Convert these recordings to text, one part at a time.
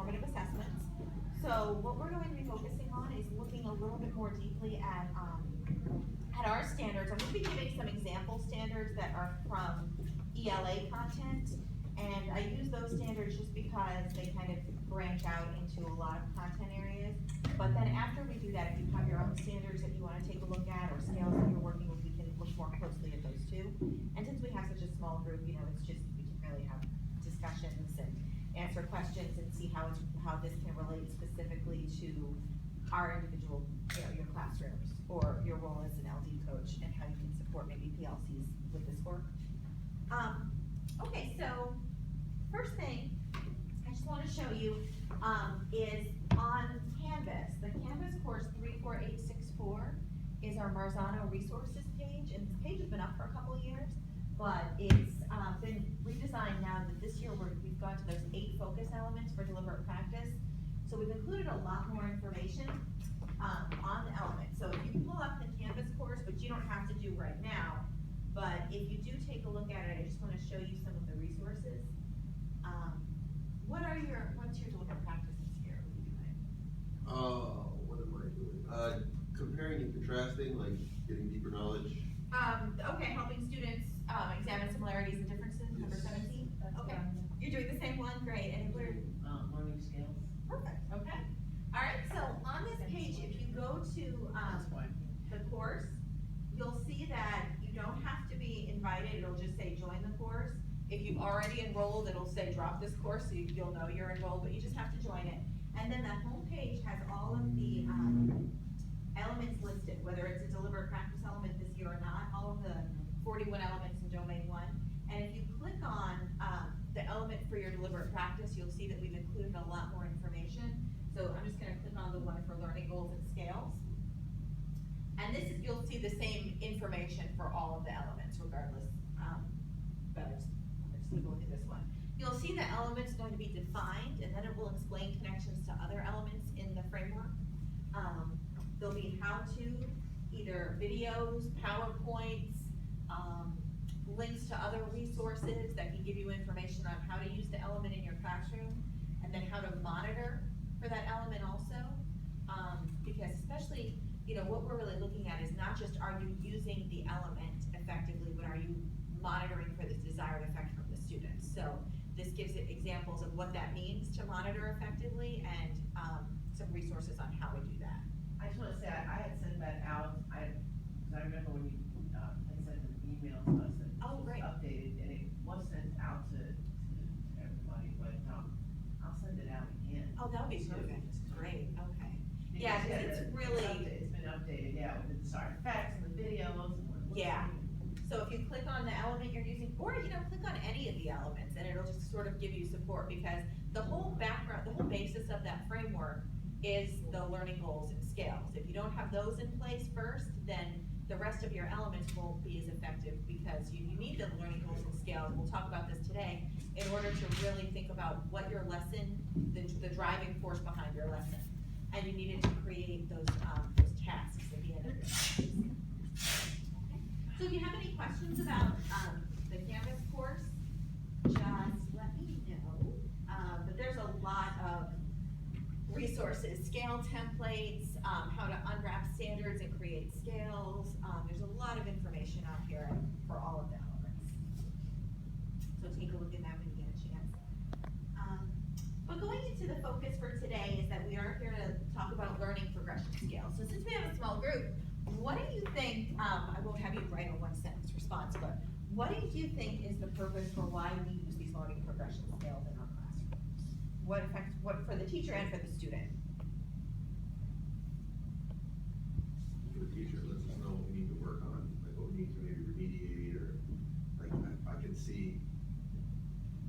formative assessments. So what we're going to be focusing on is looking a little bit more deeply at our standards. I'm going to be giving some example standards that are from ELA content, and I use those standards just because they kind of branch out into a lot of content areas. But then after we do that, if you have your own standards that you want to take a look at, or scales that you're working with, we can look more closely at those too. And since we have such a small group, you know, it's just, we can really have discussions and answer questions and see how this can relate specifically to our individual, you know, your classrooms or your role as an LD coach, and how you can support maybe PLCs with this work. Okay, so first thing I just want to show you is on Canvas. The Canvas course 34864 is our Marzano resources page, and this page has been up for a couple of years, but it's been redesigned now that this year we've gone to those 8 focus elements for deliberate practice. So we've included a lot more information on the elements. So if you pull up the Canvas course, which you don't have to do right now, but if you do take a look at it, I just want to show you some of the resources. What's your deliberate practice this year? What am I doing? Comparing and contrasting, like getting deeper knowledge. Okay, helping students examine similarities and differences, number 17. Okay, you're doing the same one, great. And what are learning skills. perfect? Okay. All right. So on this page, if you go to the course, you'll see that you don't have to be invited. It'll just say join the course. If you've already enrolled, it'll say drop this course, so you'll know you're enrolled, but you just have to join it. And then the home page has all of the elements listed, whether it's a deliberate practice element this year or not, all of the 41 elements in Domain 1. And if you click on the element for your deliberate practice, you'll see that we've included a lot more information. So I'm just gonna click on the one for learning goals and scales. And this is, you'll see the same information for all of the elements regardless, but I'm just gonna look at this one. You'll see the elements going to be defined, and then it will explain connections to other elements in the framework. There'll be how-to, either videos, PowerPoints, links to other resources that can give you information on how to use the element in your classroom, and then how to monitor for that element also. Because especially, you know, what we're really looking at is not just are you using the element effectively, but are you monitoring for this desired effect from the students. So this gives it examples of what that means to monitor effectively, and some resources on how to do that. I just want to say, I had sent that out, because I remember when you had sent an email to us that Oh, was great. updated, and it was sent out to everybody, but I'll send it out again. Oh, that would be too. perfect, great, okay. Because, Yeah, 'cause it's really- It's been updated, yeah, with the desired facts and the videos and what. Yeah. So if you click on the element you're using, or, you know, click on any of the elements, and it'll just sort of give you support, because the whole background, the whole basis of that framework is the learning goals and scales. If you don't have those in place first, then the rest of your elements won't be as effective, because you need the learning goals and scales, we'll talk about this today, in order to really think about what your lesson, the driving force behind your lesson. And you needed to create those tasks at the end of your lesson. So if you have any questions about the Canvas course, just let me know. But there's a lot of resources, scale templates, how to unwrap standards and create scales. There's a lot of information out here for all of the elements. So take a look at that when you get a chance. But going into the focus for today is that we are here to talk about learning progression scales. So since we have a small group, what do you think, I won't have you write a 1-sentence response, but what do you think is the purpose for why we use these learning progression scales in our classrooms? What affects, what for the teacher and for the student? For the teacher, it lets us know what we need to work on, like what we need to maybe remediate, or like I can see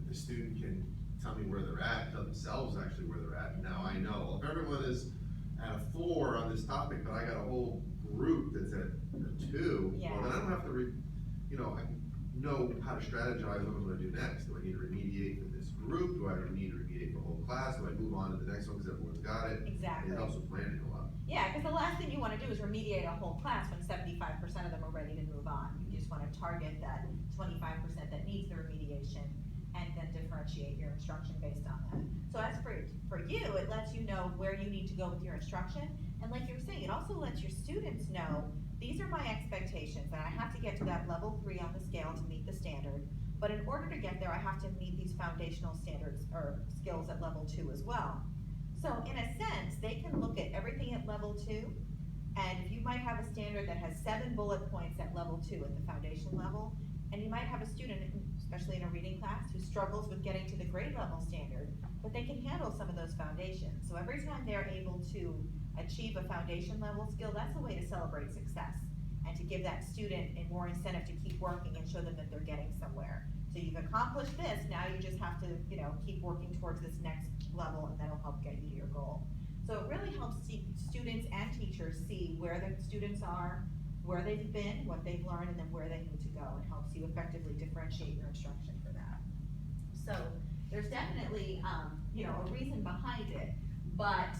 if the student can tell me where they're at, tell themselves actually where they're at. Now I know if everyone is at a 4 on this topic, but I got a whole group that's at a 2, Yeah. well then I don't have to I can know how to strategize on what I do next. Do I need to remediate for this group? Do I need to remediate for the whole class? Do I move on to the next one because everyone's got it? Exactly. It helps with planning a lot. Yeah, because the last thing you want to do is remediate a whole class when 75% of them are ready to move on. You just want to target that 25% that needs the remediation, and then differentiate your instruction based on that. So as for you, it lets you know where you need to go with your instruction. And like you were saying, it also lets your students know, these are my expectations, and I have to get to that level 3 on the scale to meet the standard. But in order to get there, I have to meet these foundational standards or skills at level 2 as well. So in a sense, they can look at everything at level 2, and if you might have a standard that has 7 bullet points at level 2 at the foundation level, and you might have a student, especially in a reading class, who struggles with getting to the grade level standard, but they can handle some of those foundations. So every time they're able to achieve a foundation level skill, that's a way to celebrate success and to give that student a more incentive to keep working and show them that they're getting somewhere. So you've accomplished this, now you just have to, keep working towards this next level, and that'll help get you to your goal. So it really helps students and teachers see where the students are, where they've been, what they've learned, and then where they need to go, and helps you effectively differentiate your instruction for that. So there's definitely, a reason behind it, but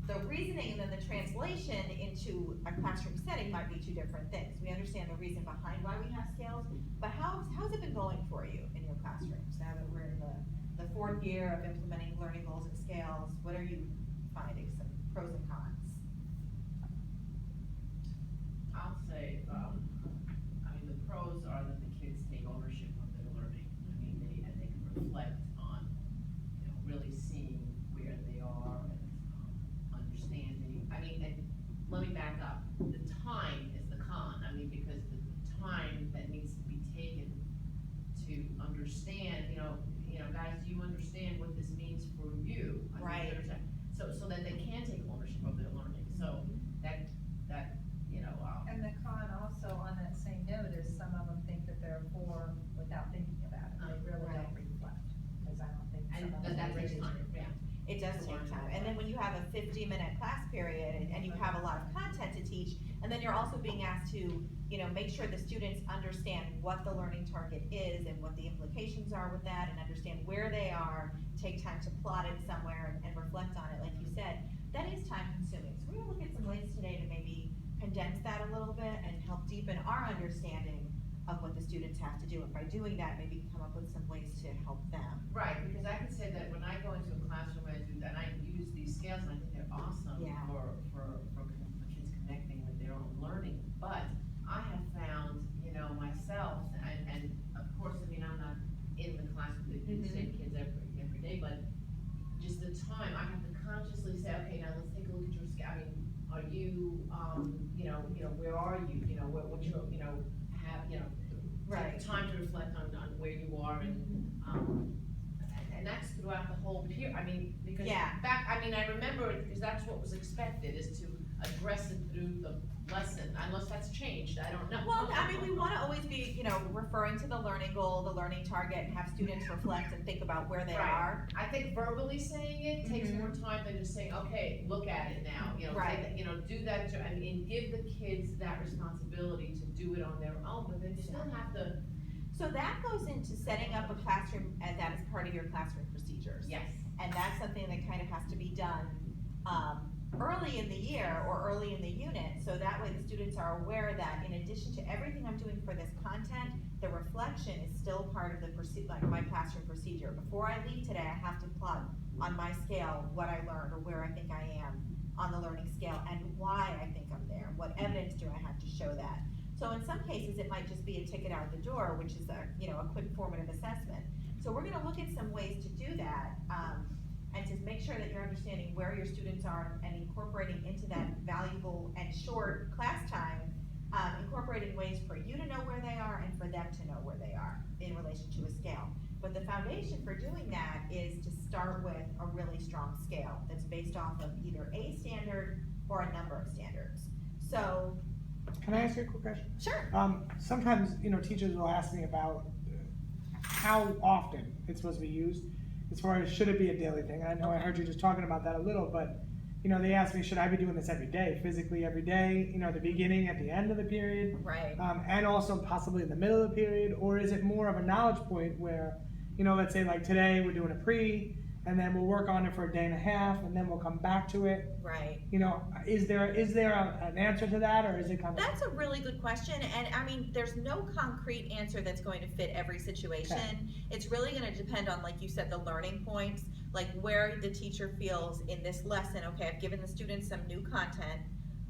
the reasoning and then the translation into a classroom setting might be two different things. We understand the reason behind why we have scales, but how's it been going for you in your classrooms now that we're in the 4th year of implementing learning goals and scales? What are you finding, some pros and cons? I'll say, the pros are that the kids take ownership of their learning. And they can reflect on, really seeing where they are and understanding. And let me back up. The time is the con. Because the time that needs to be taken to understand, guys, do you understand what this means for you? Right. So that they can take ownership of their learning. So that. And the con also on that same note is some of them think that they're 4 without thinking about it. They really don't reflect, because I don't think some of them. That takes really time, do. yeah. It does take time, and then when you have a 50-minute class period and you have a lot of content to teach, and then you're also being asked to, make sure the students understand what the learning target is and what the implications are with that, and understand where they are, take time to plot it somewhere and reflect on it, like you said, that is time consuming. So we're gonna look at some ways today to maybe condense that a little bit and help deepen our understanding of what the students have to do, and by doing that, maybe come up with some ways to help them. Right, because I can say that when I go into a classroom and I use these scales, and I think they're awesome Yeah. for kids connecting with their own learning, but I have found, myself, and of course, I'm not in the classroom with the same kids every day, but just the time, I have to consciously say, okay, now let's take a look at your scale. Are you, where are you, what you, Right. take time to reflect on where you are, and that's throughout the whole period, because Yeah. I remember, because that's what was expected, is to address it through the lesson, unless that's changed, I don't know. Well, we wanna always be, referring to the learning goal, the learning target, and have students reflect and think about where they Right. are. I think verbally saying it takes more time than just saying, okay, look at it now, Right. take that, do that, and give the kids that responsibility to do it on their own, but then you still have to. So that goes into setting up a classroom, and that is part of your classroom procedures. Yes. And that's something that kind of has to be done, early in the year or early in the unit, so that way the students are aware that in addition to everything I'm doing for this content, the reflection is still part of the my classroom procedure. Before I leave today, I have to plot on my scale what I learned or where I think I am on the learning scale and why I think I'm there. What evidence do I have to show that? So in some cases, it might just be a ticket out the door, which is a quick formative assessment. So we're gonna look at some ways to do that, and to make sure that you're understanding where your students are and incorporating into that valuable and short class time, incorporating ways for you to know where they are and for them to know where they are in relation to a scale. But the foundation for doing that is to start with a really strong scale that's based off of either a standard or a number of standards. So. Can I ask you a quick question? Sure. Sometimes, teachers will ask me about how often it's supposed to be used, as far as should it be a daily thing. I know I heard you just talking about that a little, but, they asked me, should I be doing this every day, physically every day, the beginning, at the end of the period? Right. And also possibly in the middle of the period, or is it more of a knowledge point where, let's say like today we're doing a pre, and then we'll work on it for a day and a half, and then we'll come back to it. Right. You know, is there an answer to that, or is it kind of? That's a really good question, and I mean, there's no concrete answer that's going to fit every situation. Okay. It's really gonna depend on, like you said, the learning points, like where the teacher feels in this lesson, okay, I've given the students some new content,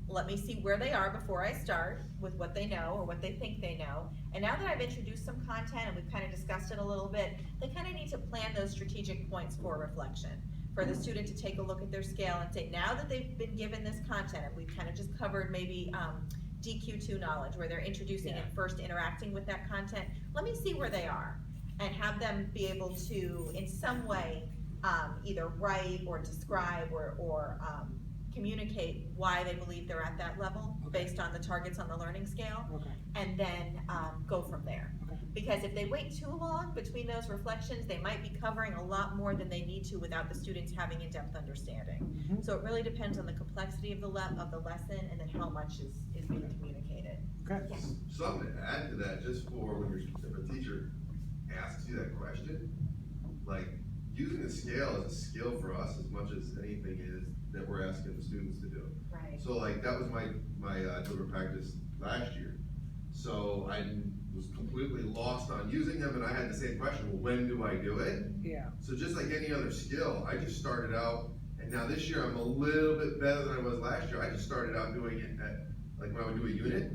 let me see where they are before I start with what they know or what they think they know. And now that I've introduced some content and we've kind of discussed it a little bit, they kind of need to plan those strategic points for reflection. For the student to take a look at their scale and say, now that they've been given this content, and we've kind of just covered maybe DQ2 knowledge, where they're introducing and first interacting with that content, let me see where they are. And have them be able to, in some way, either write or describe or communicate why they believe they're at that level, Okay. based on the targets on the learning scale, Okay. and then go from there. Okay. Because if they wait too long between those reflections, they might be covering a lot more than they need to without the students having in-depth understanding. Mhm. So it really depends on the complexity of the lesson, and then how much is being communicated. Okay. Yeah. Something to add to that, just for when if a teacher asks you that question, like, using a scale is a skill for us as much as anything is that we're asking the students to do. Right. So like, that was my deliberate practice last year. So I was completely lost on using them, and I had the same question, well, when do I do it? Yeah. So just like any other skill, I just started out, and now this year I'm a little bit better than I was last year. I just started out doing it at, like when I would do a unit,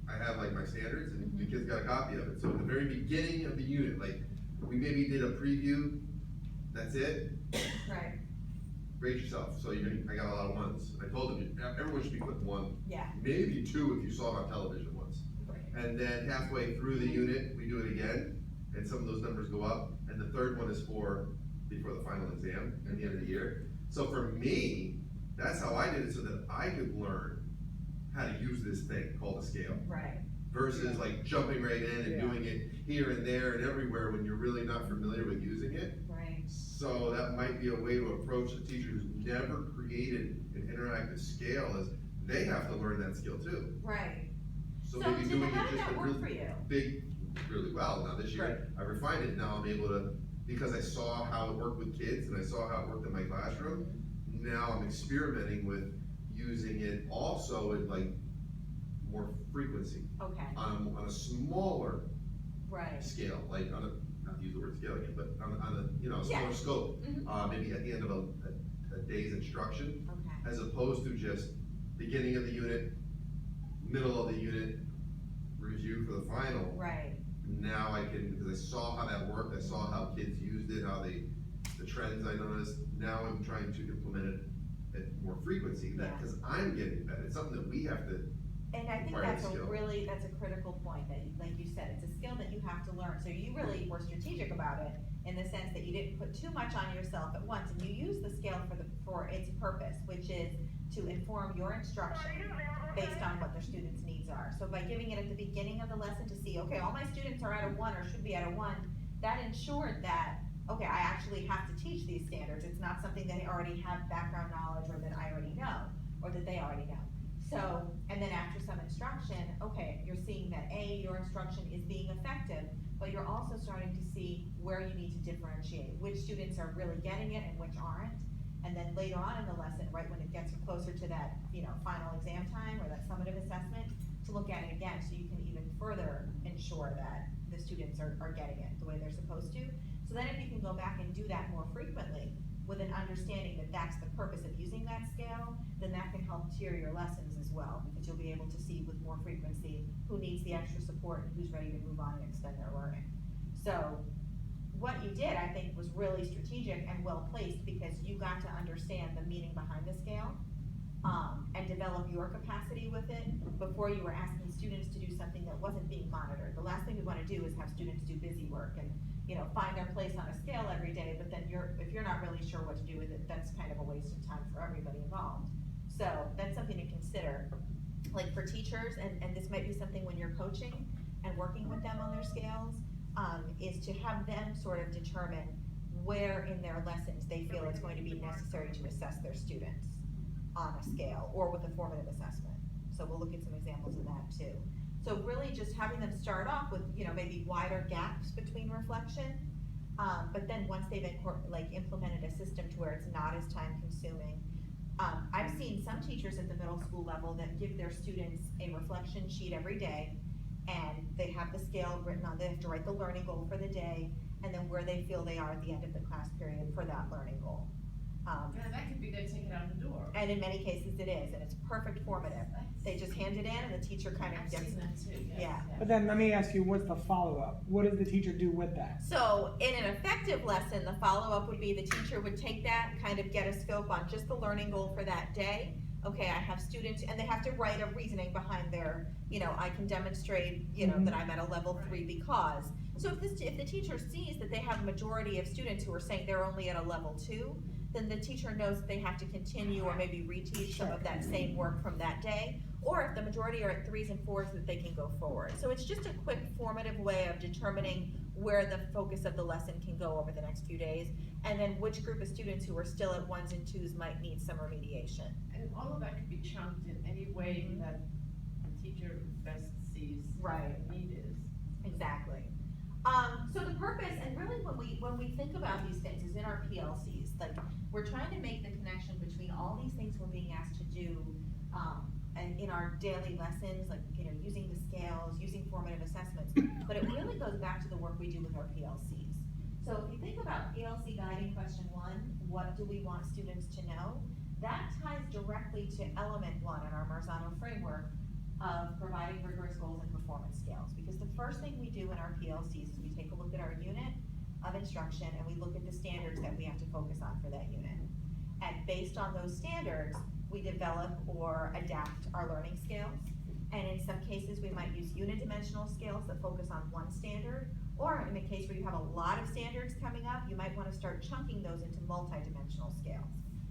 I have like my standards, and the kids got a copy of it. So at the very beginning of the unit, like, we maybe did a preview, that's it, Right. rate yourself. So I got a lot of ones. I told them, everyone should be putting one, Yeah. maybe two if you saw it on television once. And then halfway through the unit, we do it again, and some of those numbers go up, and the third one is before the final exam at the end of the year. So for me, that's how I did it, so that I could learn how to use this thing called a scale, Right. versus like jumping right in and Yeah. doing it here and there and everywhere when you're really not familiar with using it. Right. So that might be a way to approach a teacher who's never created an interactive scale, is they have to learn that skill too. Right. So So, maybe Tina, doing how it did just that a work for really you? big, really well. Now this year, I refined it, now I'm able to, because I saw how it worked with kids and I saw how it worked in my classroom, now I'm experimenting with using it also in like more frequency, Okay. on a smaller Right. scale, like on a, not to use the word scale again, but on a, Yeah. smaller scope. Mhm. Maybe at the end of a day's instruction, Okay. as opposed to just beginning of the unit, middle of the unit, review for the final. Right. Now I can, because I saw how that worked, I saw how kids used it, the trends I noticed, now I'm trying to implement it at more frequency, Yeah. because I'm getting better, it's something that we have to, And I think Acquired that's skill. that's a critical point, that, like you said, it's a skill that you have to learn, so you really were strategic about it, in the sense that you didn't put too much on yourself at once, and you use the scale for its purpose, which is to inform your instruction based on what their students' needs are. So by giving it at the beginning of the lesson to see, okay, all my students are at a 1 or should be at a 1, that ensured that, okay, I actually have to teach these standards, it's not something that I already have background knowledge, or that I already know, or that they already know. So, and then after some instruction, okay, you're seeing that your instruction is being effective, but you're also starting to see where you need to differentiate, which students are really getting it and which aren't. And then later on in the lesson, right when it gets closer to that, final exam time or that summative assessment, to look at it again, so you can even further ensure that the students are getting it the way they're supposed to. So then if you can go back and do that more frequently, with an understanding that that's the purpose of using that scale, then that can help tier your lessons as well, because you'll be able to see with more frequency who needs the extra support and who's ready to move on and extend their learning. So what you did, I think, was really strategic and well placed, because you got to understand the meaning behind the scale, and develop your capacity with it before you were asking students to do something that wasn't being monitored. The last thing we wanna do is have students do busy work and, find their place on a scale every day, but then if you're not really sure what to do with it, that's kind of a waste of time for everybody involved. So that's something to consider, like for teachers, and this might be something when you're coaching and working with them on their scales, is to have them sort of determine where in their lessons they feel it's going to be necessary to assess their students on a scale or with a formative assessment. So we'll look at some examples of that too. So really just having them start off with, maybe wider gaps between reflection, But then once they've implemented a system to where it's not as time consuming, I've seen some teachers at the middle school level that give their students a reflection sheet every day, and they have the scale written on, they have to write the learning goal for the day, and then where they feel they are at the end of the class period for that learning goal. Yeah, that could be their ticket out the door. And in many cases it is, and it's perfect formative. They just hand it in and the teacher kind of I've gets. seen that too, yes. Yeah. But then let me ask you, what's the follow-up? What does the teacher do with that? So in an effective lesson, the follow-up would be the teacher would take that, kind of get a scope on just the learning goal for that day. Okay, I have students, and they have to write a reasoning behind their, I can demonstrate, that I'm at a level 3 because. So if the teacher sees that they have a majority of students who are saying they're only at a level 2, then the teacher knows that they have to continue or maybe reteach some of that same work from that day. Or if the majority are at 3s and 4s, that they can go forward. So it's just a quick formative way of determining where the focus of the lesson can go over the next few days, and then which group of students who are still at 1s and 2s might need some remediation. And all of that could be chunked in any way that the teacher best sees Right. what the need is. Exactly. So the purpose, and really when we think about these things, is in our PLCs, we're trying to make the connection between all these things we're being asked to do, and in our daily lessons, using the scales, using formative assessments, but it really goes back to the work we do with our PLCs. So if you think about PLC guiding question 1, what do we want students to know? That ties directly to element 1 in our Marzano framework of providing rigorous goals and performance scales. Because the first thing we do in our PLCs is we take a look at our unit of instruction and we look at the standards that we have to focus on for that unit. And based on those standards, we develop or adapt our learning scales. And in some cases, we might use unidimensional scales that focus on one standard, or in a case where you have a lot of standards coming up, you might want to start chunking those into multidimensional scales.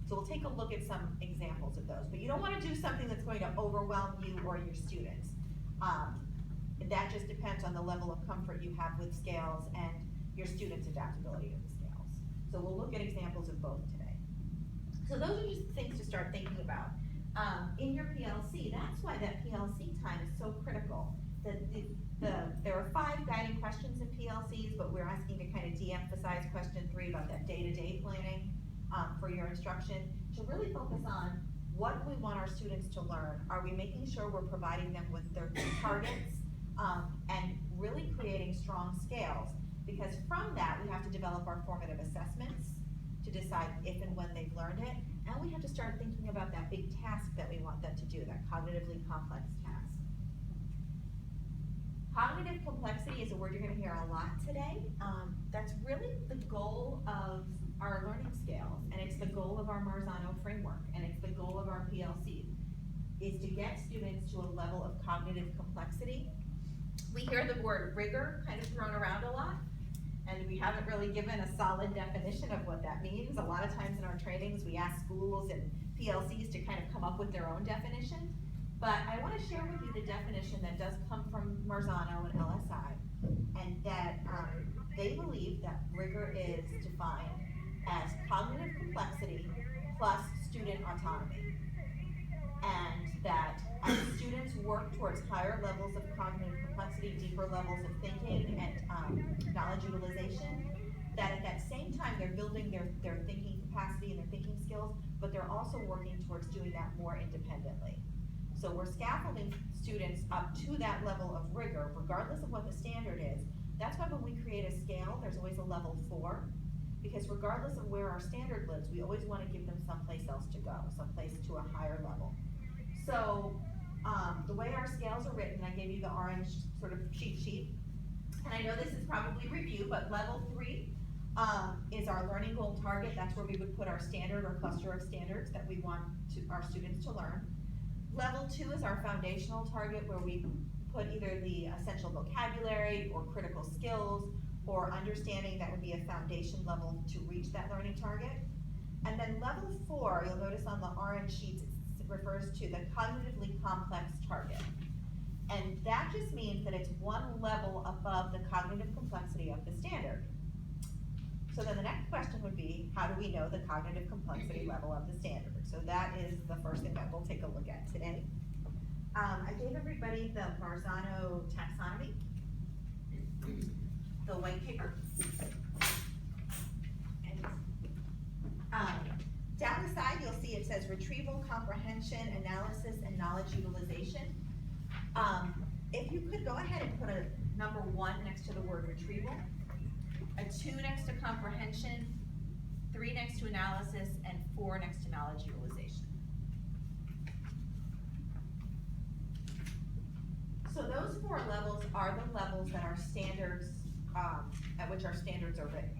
So we'll take a look at some examples of those, but you don't want to do something that's going to overwhelm you or your students. That just depends on the level of comfort you have with scales and your students' adaptability to the scales. So we'll look at examples of both today. So those are just things to start thinking about. In your PLC, that's why that PLC time is so critical. There are 5 guiding questions in PLCs, but we're asking to kind of de-emphasize question 3 about that day-to-day planning for your instruction, to really focus on what we want our students to learn. Are we making sure we're providing them with their targets and really creating strong scales? Because from that, we have to develop our formative assessments to decide if and when they've learned it, and we have to start thinking about that big task that we want them to do, that cognitively complex task. Cognitive complexity is a word you're going to hear a lot today. That's really the goal of our learning scales, and it's the goal of our Marzano framework, and it's the goal of our PLC, is to get students to a level of cognitive complexity. We hear the word rigor kind of thrown around a lot, and we haven't really given a solid definition of what that means. A lot of times in our trainings, we ask schools and PLCs to kind of come up with their own definition. But I want to share with you the definition that does come from Marzano and LSI, and that they believe that rigor is defined as cognitive complexity plus student autonomy. And that as students work towards higher levels of cognitive complexity, deeper levels of thinking and knowledge utilization, that at that same time they're building their thinking capacity and their thinking skills, but they're also working towards doing that more independently. So we're scaffolding students up to that level of rigor, regardless of what the standard is. That's why when we create a scale, there's always a level 4, because regardless of where our standard lives, we always want to give them someplace else to go, someplace to a higher level. So the way our scales are written, I gave you the orange sort of cheat sheet, and I know this is probably review, but level 3 is our learning goal target. That's where we would put our standard or cluster of standards that we want our students to learn. Level 2 is our foundational target, where we put either the essential vocabulary or critical skills or understanding that would be a foundation level to reach that learning target. And then level 4, you'll notice on the orange sheets, it refers to the cognitively complex target. And that just means that it's one level above the cognitive complexity of the standard. So then the next question would be, how do we know the cognitive complexity level of the standard? So that is the first thing that we'll take a look at today. I gave everybody the Marzano taxonomy, the white paper. says retrieval, comprehension, analysis, and knowledge utilization. If you could go ahead and put a number 1 next to the word retrieval, a 2 next to comprehension, 3 next to analysis, and 4 next to knowledge utilization. So those 4 levels are the levels that our standards, at which our standards are written.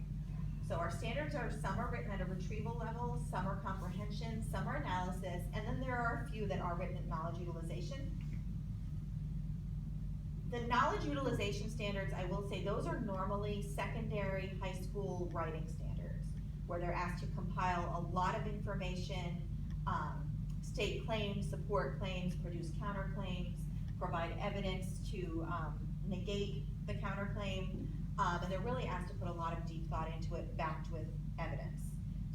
So our standards are, some are written at a retrieval level, some are comprehension, some are analysis, and then there are a few that are written at knowledge utilization. The knowledge utilization standards, I will say, those are normally secondary high school writing standards, where they're asked to compile a lot of information, state claims, support claims, produce counterclaims, provide evidence to negate the counterclaim, and they're really asked to put a lot of deep thought into it, backed with evidence.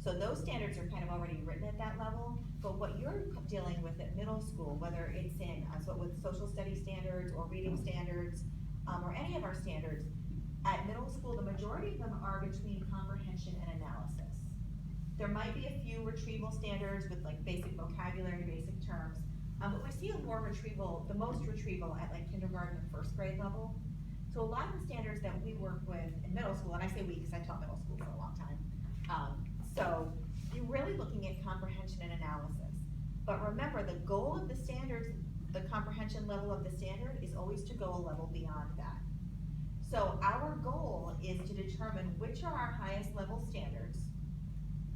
So those standards are kind of already written at that level, but what you're dealing with at middle school, whether it's in, so with social studies standards or reading standards, or any of our standards, at middle school, the majority of them are between comprehension and analysis. There might be a few retrieval standards with like basic vocabulary, basic terms, but we see more retrieval, the most retrieval at like kindergarten and 1st grade level. So a lot of the standards that we work with in middle school, and I say we because I taught middle school for a long time, so you're really looking at comprehension and analysis. But remember, the goal of the standards, the comprehension level of the standard is always to go a level beyond that. So our goal is to determine which are our highest level standards,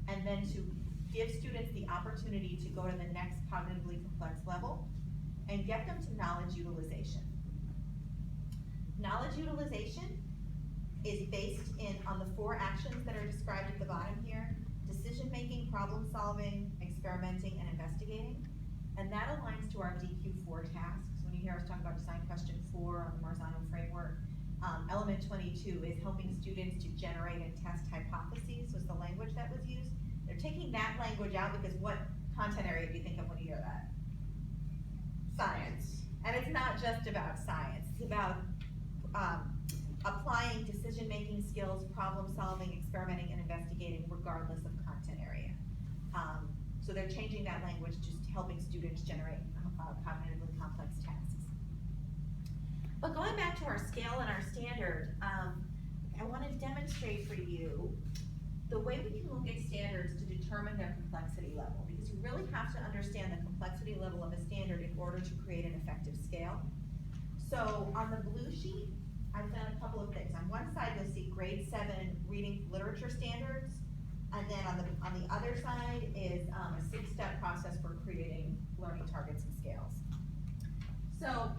and then to give students the opportunity to go to the next cognitively complex level and get them to knowledge utilization. Knowledge utilization is based on the 4 actions that are described at the bottom here: decision-making, problem-solving, experimenting, and investigating. And that aligns to our DQ4 tasks. When you hear us talk about design question 4 on the Marzano framework, element 22 is helping students to generate and test hypotheses, was the language that was used. They're taking that language out because what content area do you think of when you hear that? Science. And it's not just about science, it's about applying decision-making skills, problem-solving, experimenting, and investigating regardless of content area. So they're changing that language, just helping students generate cognitively complex tasks. But going back to our scale and our standard, I want to demonstrate for you the way we can look at standards to determine their complexity level, because you really have to understand the complexity level of a standard in order to create an effective scale. So on the blue sheet, I've done a couple of things. On one side, you'll see grade 7 reading literature standards, and then on the other side is a 6-step process for creating learning targets and scales. So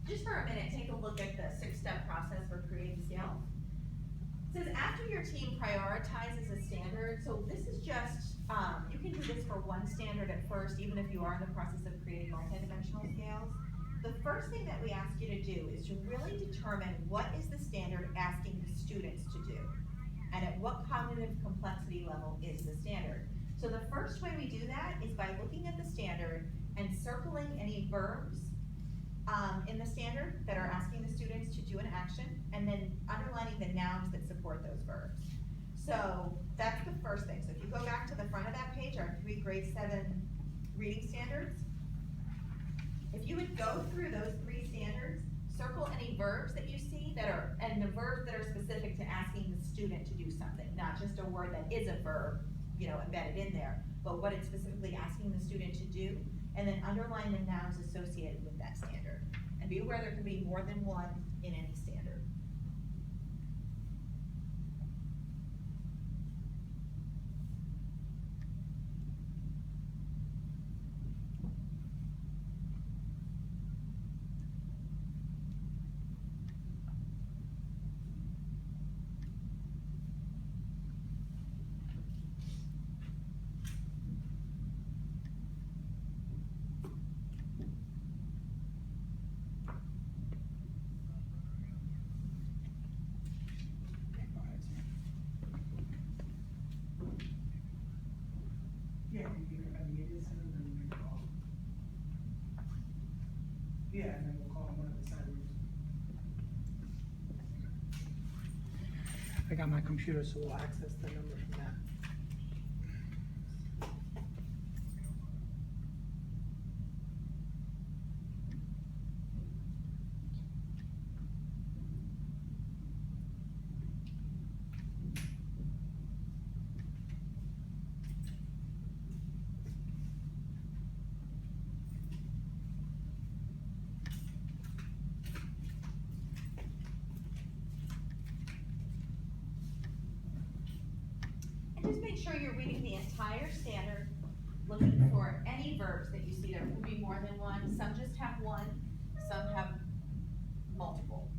just for a minute, take a look at the 6-step process for creating scale. It says after your team prioritizes a standard, so this is just, you can do this for one standard at first, even if you are in the process of creating multidimensional scales. The first thing that we ask you to do is to really determine what is the standard asking the students to do, and at what cognitive complexity level is the standard. So the first way we do that is by looking at the standard and circling any verbs in the standard that are asking the students to do an action, and then underlining the nouns that support those verbs. So that's the first thing. So if you go back to the front of that page, our 3 grade 7 reading standards, if you would go through those 3 standards, circle any verbs that you see that are, and the verbs that are specific to asking the student to do something, not just a word that is a verb, embedded in there, but what it's specifically asking the student to do, and then underline the nouns associated with that standard. And be aware there can be more than one in any standard. Yeah, and then we'll call one of the side rooms. I got my computer, so we'll access the number from that. just make sure you're reading the entire standard, looking for any verbs that you see. There could be more than one, some just have one, some have multiple.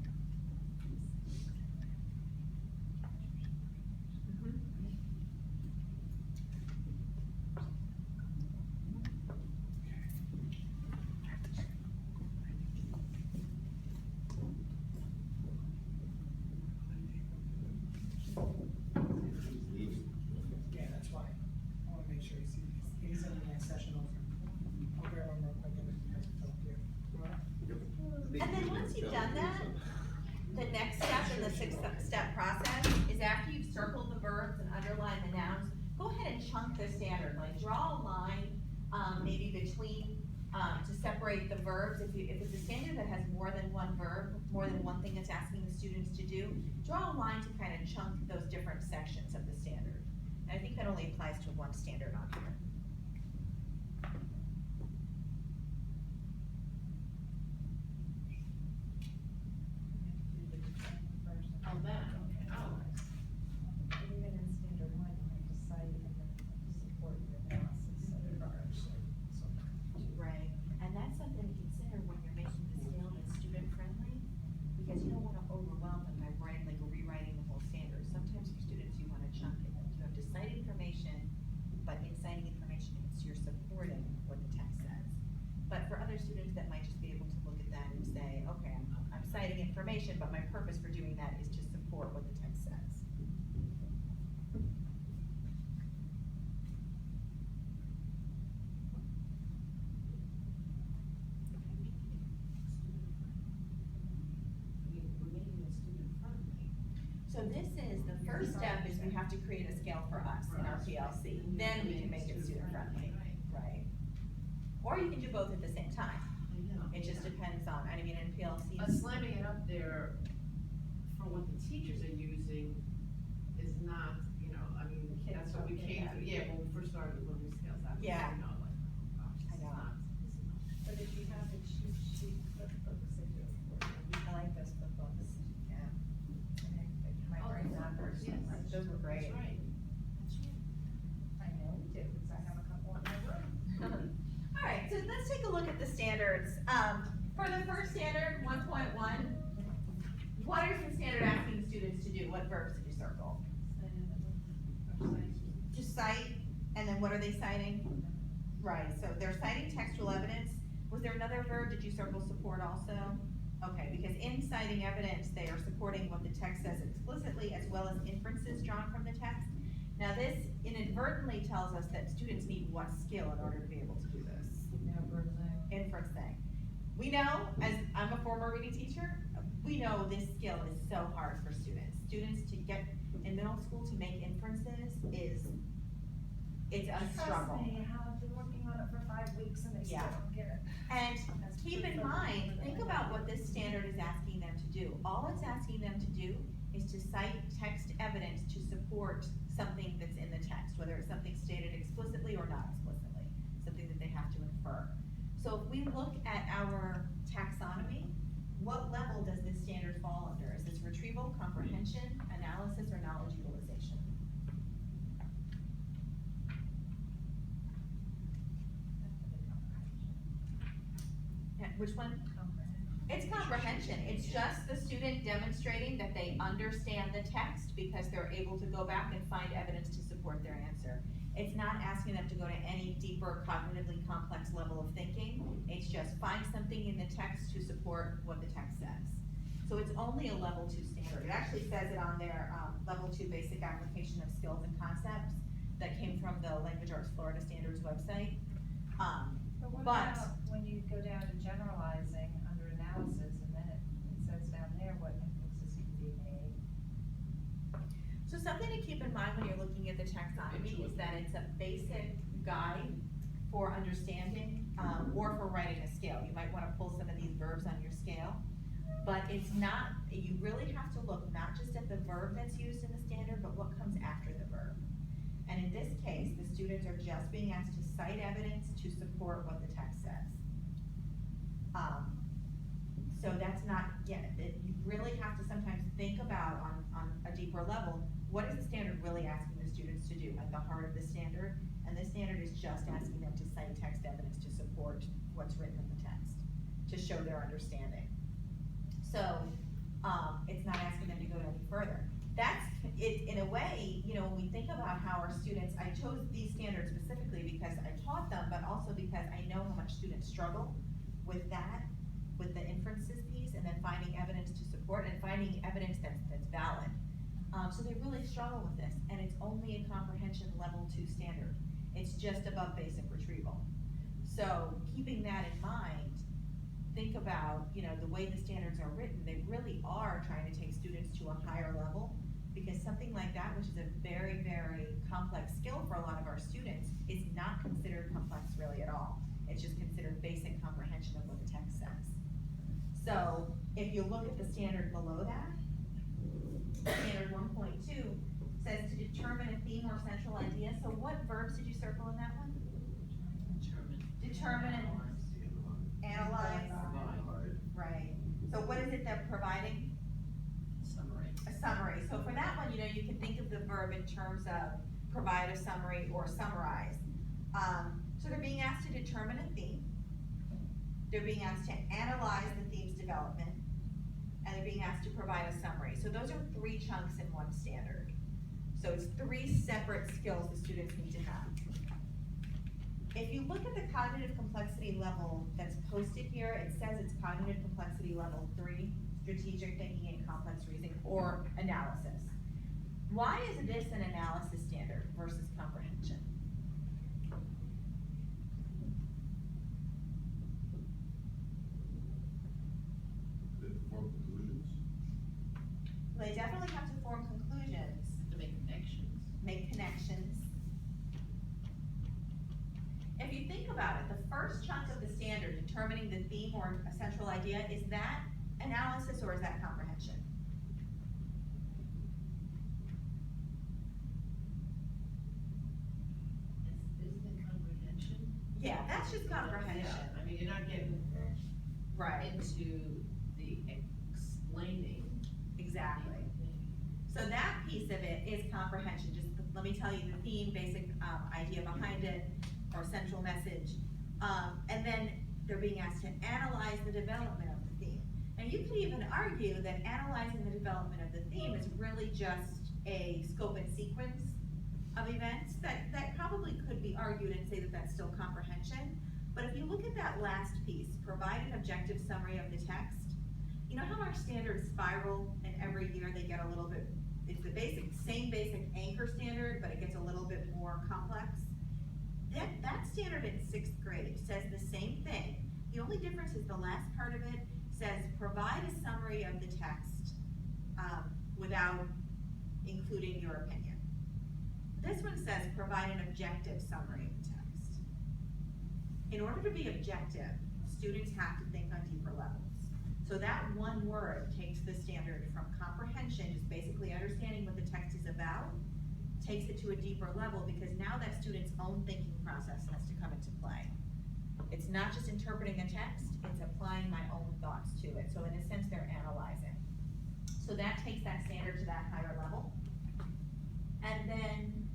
Yeah, that's why. I wanna make sure he's in the next session over. I'll grab him real quick and then talk to you. And then once you've done that, the next step in the six-step process is after you've circled the verbs and underlined the nouns, go ahead and chunk the standard, like draw a line, maybe between, to separate the verbs. If it's a standard that has more than one verb, more than one thing it's asking the students to do, draw a line to kind of chunk those different sections of the standard. And I think that only applies to one standard on here. Oh, that, okay, oh. Even in standard one, you have to cite and then support your analysis of the verbs. Right, and that's something to consider when you're making the scale that's student friendly, because you don't wanna overwhelm them by writing, like rewriting the whole standard. Sometimes for students, you wanna chunk it, like you have to cite information, but in citing information, you're supporting what the text says. But for other students that might just be able to look at that and say, okay, I'm citing information, but my purpose for doing that is to support what the text says. We're making it student friendly. So this is, the first step is we have to create a scale for us in our PLC, then we can make it student friendly, right? Or you can do both at the same time, I know. it just depends on, I mean, in But PLCs, slamming it up there for what the teachers are using is not, you know, I mean, The kids that's what we don't get came that. through, yeah, when we first started with these scales out. Yeah. You know, like, oh gosh, I this is know. not, this is not. But if you have the cheat sheet flipbooks that do it for you, I like those flipbooks, yeah. My Oh, brain's not those bursting. yes. those were great. That's right. That's right. I know you do, because I have a couple in my room. Alright, so let's take a look at the standards. For the first standard, 1.1, what is the standard asking students to do? What verbs did you circle? To cite, and then what are they citing? Right, so they're citing textual evidence. Was there another verb? Did you circle support also? Okay, because in citing evidence, they are supporting what the text says explicitly as well as inferences drawn from the text. Now this inadvertently tells us that students need what skill in order to be able to do this? Inferencing. We know, as I'm a former reading teacher, we know this skill is so hard for students. Students to get in middle school to make inferences it's a struggle. Trust me, I've been working on it for 5 weeks and they still Yeah. don't get it. And That's keep in true. mind, think about what this standard is asking them to do. All it's asking them to do is to cite text evidence to support something that's in the text, whether it's something stated explicitly or not explicitly, something that they have to infer. So if we look at our taxonomy, what level does this standard fall under? Is this retrieval, comprehension, analysis, or knowledge utilization? Yeah, which one? It's comprehension, it's just the student demonstrating that they understand the text because they're able to go back and find evidence to support their answer. It's not asking them to go to any deeper cognitively complex level of thinking, it's just find something in the text to support what the text says. So it's only a level 2 standard, it actually says it on their, level 2 basic application of skills and concepts that came from the Language Arts Florida Standards website. But what But- about when you go down to generalizing under analysis, and then it says down there what inferences can be made? So something to keep in mind when you're looking at the taxonomy is that it's a basic guide for understanding, or for writing a scale. You might wanna pull some of these verbs on your scale, but it's not, you really have to look not just at the verb that's used in the standard, but what comes after the verb. And in this case, the students are just being asked to cite evidence to support what the text says. So that's not, you really have to sometimes think about on a deeper level, what is the standard really asking the students to do at the heart of the standard? And the standard is just asking them to cite text evidence to support what's written in the text, to show their understanding. So, it's not asking them to go any further. That's, it, in a way, you know, when we think about how our students, I chose these standards specifically because I taught them, but also because I know how much students struggle with that, with the inferences piece, and then finding evidence to support, and finding evidence that's valid. So they really struggle with this, and it's only a comprehension level 2 standard. It's just above basic retrieval. So keeping that in mind, think about, you know, the way the standards are written, they really are trying to take students to a higher level, because something like that, which is a very, very complex skill for a lot of our students, is not considered complex really at all. It's just considered basic comprehension of what the text says. So if you look at the standard below that, standard 1.2 says to determine a theme or central idea. So what verbs did you circle in that one? Determine and analyze. Right. So what is it they're providing? Summary. A summary. So for that one, you know, you can think of the verb in terms of provide a summary or summarize. So they're being asked to determine a theme. They're being asked to analyze the theme's development. And they're being asked to provide a summary. So those are 3 chunks in one standard. So it's 3 separate skills the students need to have. If you look at the cognitive complexity level that's posted here, it says it's cognitive complexity level 3, strategic thinking and complex reasoning, or analysis. Why is this an analysis standard versus comprehension? Form conclusions? They definitely have to form conclusions, To make connections. make connections. If you think about it, the first chunk of the standard, determining the theme or a central idea, is that analysis or is that comprehension? Isn't it comprehension? Yeah, that's just comprehension. Yeah, I mean, you're not getting Right, into the explaining. exactly. So that piece of it is comprehension, just let me tell you the theme, basic idea behind it, or central message. And then they're being asked to analyze the development of the theme. And you could even argue that analyzing the development of the theme is really just a scope and sequence of events. That probably could be argued and say that that's still comprehension. But if you look at that last piece, provide an objective summary of the text, you know how our standards spiral and every year they get a little bit, it's the same basic anchor standard, but it gets a little bit more complex? That standard in 6th grade says the same thing. The only difference is the last part of it says provide a summary of the text without including your opinion. This one says provide an objective summary of the text. In order to be objective, students have to think on deeper levels. So that one word takes the standard from comprehension, just basically understanding what the text is about, takes it to a deeper level, because now that student's own thinking process has to come into play. It's not just interpreting a text, it's applying my own thoughts to it. So in a sense, they're analyzing. So that takes that standard to that higher level. And then,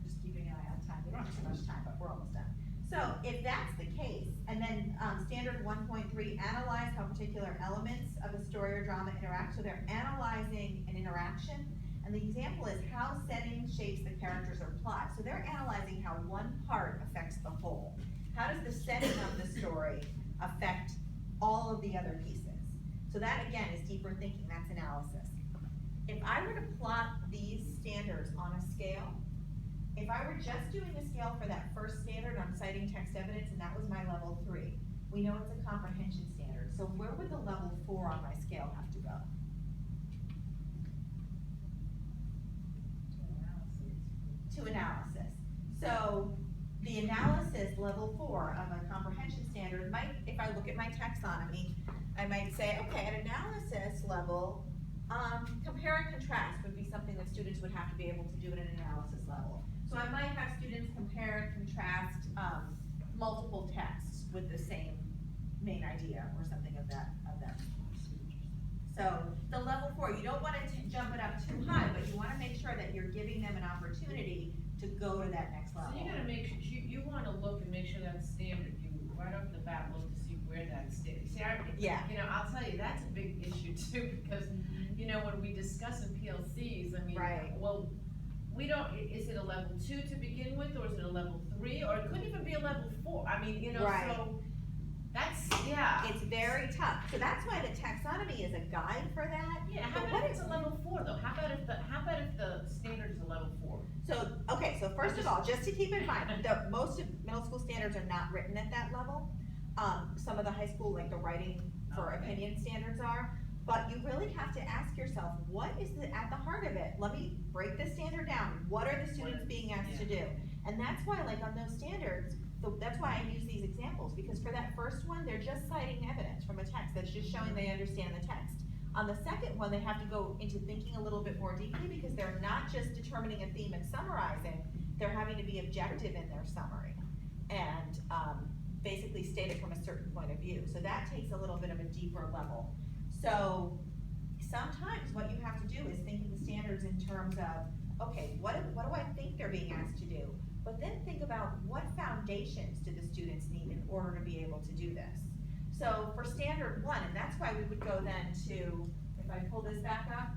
just keeping an eye on time, we don't have too much time, but we're almost done. So if that's the case, and then standard 1.3, analyze how particular elements of a story or drama interact. So they're analyzing an interaction, and the example is how setting shapes the characters or plot. So they're analyzing how one part affects the whole. How does the setting of the story affect all of the other pieces? So that again is deeper thinking, that's analysis. If I were to plot these standards on a scale, if I were just doing the scale for that first standard on citing text evidence, and that was my level 3, we know it's a comprehension standard. So where would the level 4 on my scale have to go? To analysis. So the analysis level 4 of a comprehension standard might, if I look at my taxonomy, I might say, okay, at analysis level, compare and contrast would be something that students would have to be able to do at an analysis level. So I might have students compare and contrast multiple texts with the same main idea or something of that. So the level 4, you don't want to jump it up too high, but you you're giving them an opportunity to go to that next So level. you gotta make, you wanna look and make sure that's standard, you right off the bat look to see where that's standard. See, Yeah. you know, I'll tell you, that's a big issue too, because, you know, when we discuss in PLCs, I mean, Right. well, we don't, is it a level 2 to begin with, or is it a level 3, or it could even be a level 4, I mean, you know, Right. so, that's, yeah. It's very tough, so that's why the taxonomy is a guide for that. Yeah, how But about what if it's a level 4 though, how about if the standard is a level 4? So, okay, so first of all, just to keep in mind, most of middle school standards are not written at that level. Some of the high school, like the writing for Okay. opinion standards are, but you really have to ask yourself, what is at the heart of it? Let me break the standard down, what are the students being asked to do? And that's why, like, on those standards, that's why I use these examples, because for that first one, they're just citing evidence from a text, that's just showing they understand the text. On the second one, they have to go into thinking a little bit more deeply, because they're not just determining a theme and summarizing, they're having to be objective in their summary, and, basically state it from a certain point of view, so that takes a little bit of a deeper level. So, sometimes what you have to do is think of the standards in terms of, okay, what do I think they're being asked to do? But then think about what foundations do the students need in order to be able to do this? So for standard 1, and that's why we would go then to, if I pull this back up,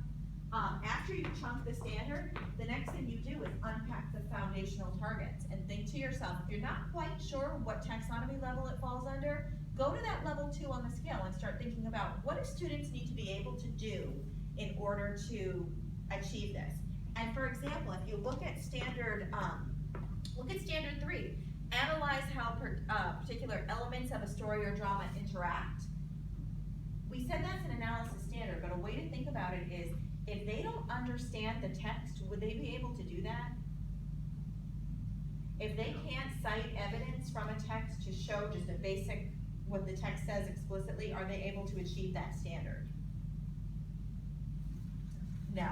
after you chunk the standard, the next thing you do is unpack the foundational targets and think to yourself, if you're not quite sure what taxonomy level it falls under, go to that level 2 on the scale and start thinking about what do students need to be able to do in order to achieve this. And for example, if you look at standard 3, analyze how particular elements of a story or drama interact. We said that's an analysis standard, but a way to think about it is, if they don't understand the text, would they be able to do that? If they can't cite evidence from a text to show just a basic, what the text says explicitly, are they able to achieve that standard? No.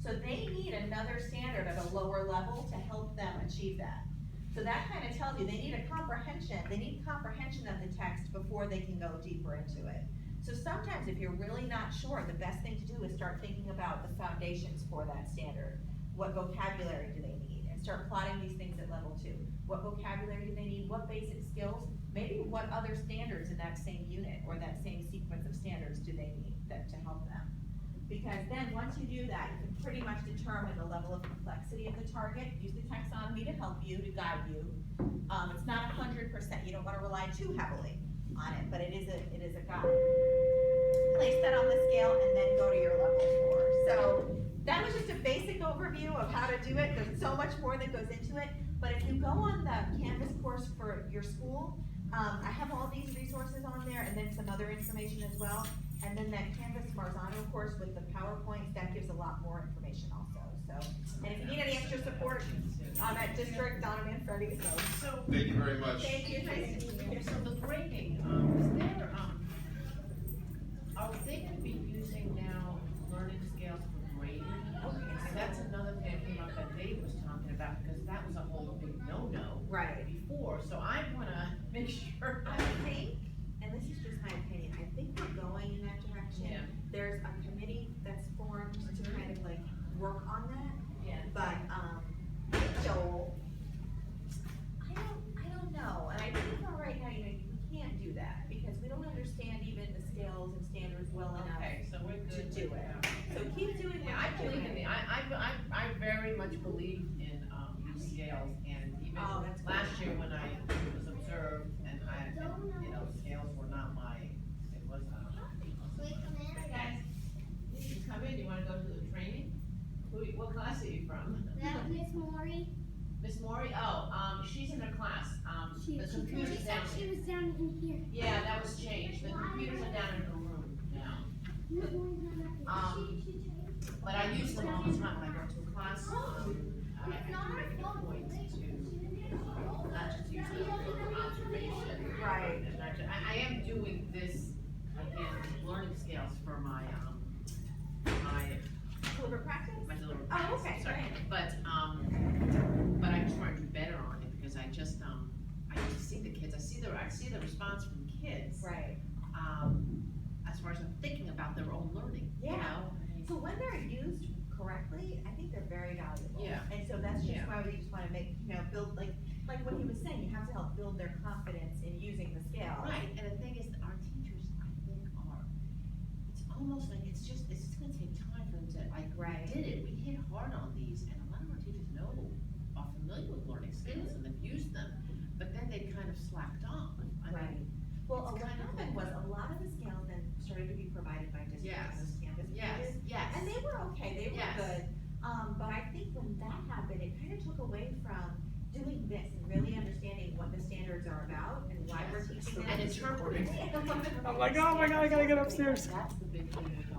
So they need another standard at a lower level to help them achieve that. So that kind of tells you they need comprehension of the text before they can go deeper into it. So sometimes if you're really not sure, the best thing to do is start thinking about the foundations for that standard. What vocabulary do they need? And start plotting these things at level 2. What vocabulary do they need? What basic skills? Maybe what other standards in that same unit or that same sequence of standards do they need to help them? Because then once you do that, you can pretty much determine the level of complexity of the target, use the taxonomy to help you, to guide you. It's not 100%, you don't wanna rely too heavily on it, but it is a guide. Place that on the scale and then go to your level 4. So that was just a basic overview of how to do it. There's so much more that goes into it, but if you go on the Canvas course for your school, I have all these resources on there and then some other information as well. And then that Canvas Marzano course with the PowerPoints, that gives a lot more information also. So, and if you need any extra support on that district, Donna Manfredi, so. Thank you very much. Thank you, nice to meet you. So the grading, is there, are they gonna be using now learning scales for grading? And that's another thing that came up that Dave was talking about, because that was a whole big no-no Right. before, so I wanna make sure. I think, and this is just my opinion, I think we're going in that direction. Yeah. There's a committee that's formed to kind of like work on that, Yeah. but, Joel, I don't know, and I think for right now, we can't do that, because we don't understand even the scales and standards well enough Okay, so we're to good. do with it. that. So keep doing what Yeah, I you're believe in doing. I very much believe in, these scales, and even Oh, that's good. last year when I was observed, and scales were not it was, Hey guys, you can come in, you wanna go to the training? What class are you from? Miss Maury, Miss Maury, she's in her class, she the said computer's down she here. was down in here. Yeah, that was changed, the computers are down in her room now. Miss Maury's not up there. She changed. But I use them all the time when I go to a class, I have to make it a point to, not just use them for observation. Right. And I am doing this, again, learning scales for my Deliberate practice? delivery. Oh, okay, Sorry. great. But I'm trying to do better on it, because I just see the kids, I see the response from kids. Right. As far as I'm thinking about their own learning, you Yeah. know? So when they're used correctly, I think they're very valuable. so that's just Yeah. why we just wanna make, build, like what he was saying, you have to help build their confidence in using the scale. Right, and the thing is, that our teachers, I think, are, it's almost like, it's just gonna take time for them to, like, Right. we did it, we hit hard on these, and a lot of our teachers are familiar with learning skills and they've used them, but then they kind of slacked off. I mean, Right. Well, it's what kind of happened like- was, a lot of the scales then started to be provided by districts Yes. on those Canvas Yes, pages. yes. And they were okay, they were Yes. good, but I think when that happened, it kind of took away from doing this and really understanding what the standards are about and why we're Yes. teaching them. And interpreting. I'm like, oh my God, I gotta get upstairs. That's the big thing with